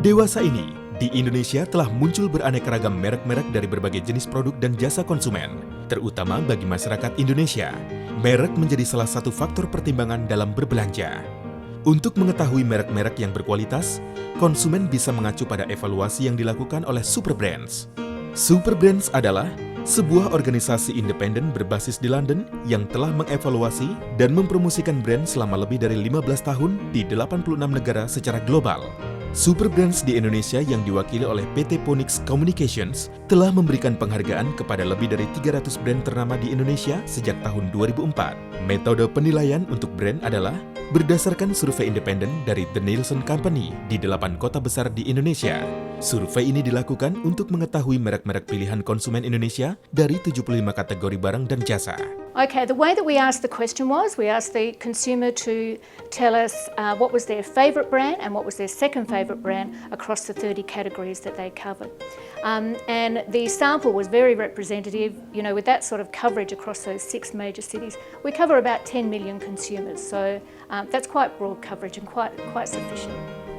Dewasa ini, di Indonesia telah muncul beraneka ragam merek-merek dari berbagai jenis produk dan jasa konsumen, terutama bagi masyarakat Indonesia. Merek menjadi salah satu faktor pertimbangan dalam berbelanja. Untuk mengetahui merek-merek yang berkualitas, konsumen bisa mengacu pada evaluasi yang dilakukan oleh Superbrands. Superbrands adalah sebuah organisasi independen berbasis di London yang telah mengevaluasi dan mempromosikan brand selama lebih dari 15 tahun di 86 negara secara global. Superbrands di Indonesia yang diwakili oleh PT Ponix Communications telah memberikan penghargaan kepada lebih dari 300 brand ternama di Indonesia sejak tahun 2004. Metode penilaian untuk brand adalah berdasarkan survei independen dari The Nielsen Company di 8 kota besar di Indonesia. Survei ini dilakukan untuk mengetahui merek-merek pilihan konsumen Indonesia dari 75 kategori barang dan jasa. Okay, the way that we asked the question was, we asked the consumer to tell us what was their favourite brand and what was their second favourite brand across the 30 categories that they covered. And the sample was very representative, with that sort of coverage across those 6 major cities. We cover about 10 million consumers, so that's quite broad coverage and quite sufficient.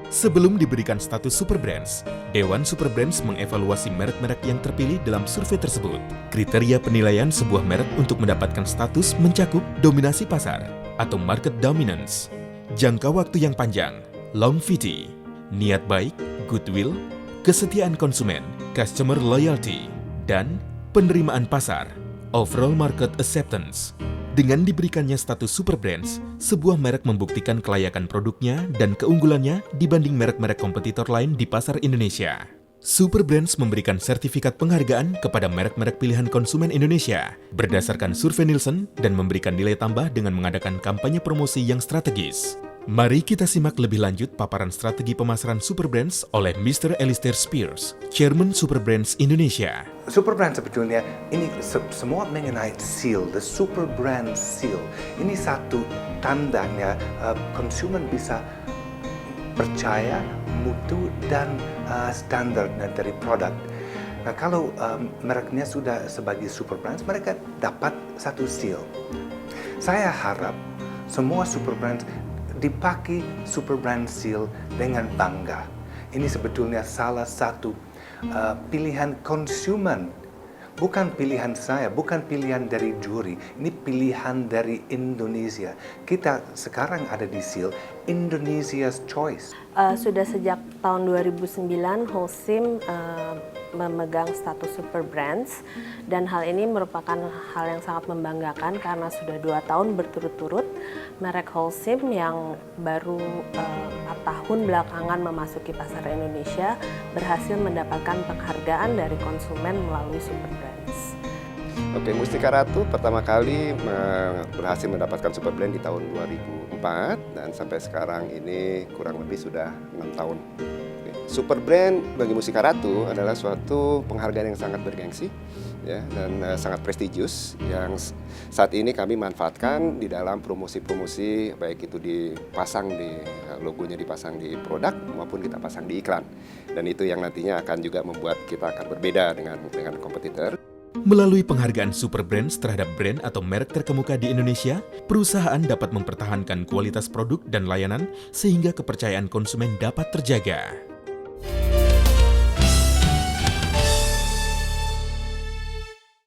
Sebelum diberikan status Superbrands, Dewan Superbrands mengevaluasi merek-merek yang terpilih dalam survei tersebut. Kriteria penilaian sebuah merek untuk mendapatkan status mencakup dominasi pasar atau market dominance, jangka waktu yang panjang, longevity, niat baik, goodwill, kesetiaan konsumen, customer loyalty, dan penerimaan pasar, overall market acceptance. Dengan diberikannya status Superbrands, sebuah merek membuktikan kelayakan produknya dan keunggulannya dibanding merek-merek kompetitor lain di pasar Indonesia. Superbrands memberikan sertifikat penghargaan kepada merek-merek pilihan konsumen Indonesia berdasarkan survei Nielsen dan memberikan nilai tambah dengan mengadakan kampanye promosi yang strategis. Mari kita simak lebih lanjut paparan strategi pemasaran Superbrands oleh Mr. Alistair Spears, Chairman Superbrands Indonesia. Superbrand sebetulnya ini semua mengenai seal, the Superbrand seal. Ini satu tandanya konsumen bisa percaya mutu dan standar dari produk. Nah, kalau mereknya sudah sebagai Superbrands, mereka dapat satu seal. Saya harap semua Superbrands dipakai Superbrand seal dengan bangga. Ini sebetulnya salah satu pilihan konsumen, bukan pilihan saya, bukan pilihan dari juri, ini pilihan dari Indonesia. Kita sekarang ada di seal Indonesia's Choice. Sudah sejak tahun 2009 Holcim memegang status Superbrands, dan hal ini merupakan hal yang sangat membanggakan karena sudah 2 tahun berturut-turut merek Holcim yang baru 4 tahun belakangan memasuki pasar Indonesia berhasil mendapatkan penghargaan dari konsumen melalui Superbrands. Oke, Mustika Ratu pertama kali berhasil mendapatkan Superbrand di tahun 2004 dan sampai sekarang ini kurang lebih sudah 6 tahun. Superbrand bagi Mustika Ratu adalah suatu penghargaan yang sangat bergengsi ya, dan sangat prestigius yang saat ini kami manfaatkan di dalam promosi-promosi, baik itu dipasang di logonya, dipasang di produk maupun kita pasang di iklan, dan itu yang nantinya akan juga membuat kita akan berbeda dengan kompetitor. Melalui penghargaan Superbrands terhadap brand atau merek terkemuka di Indonesia, perusahaan dapat mempertahankan kualitas produk dan layanan sehingga kepercayaan konsumen dapat terjaga.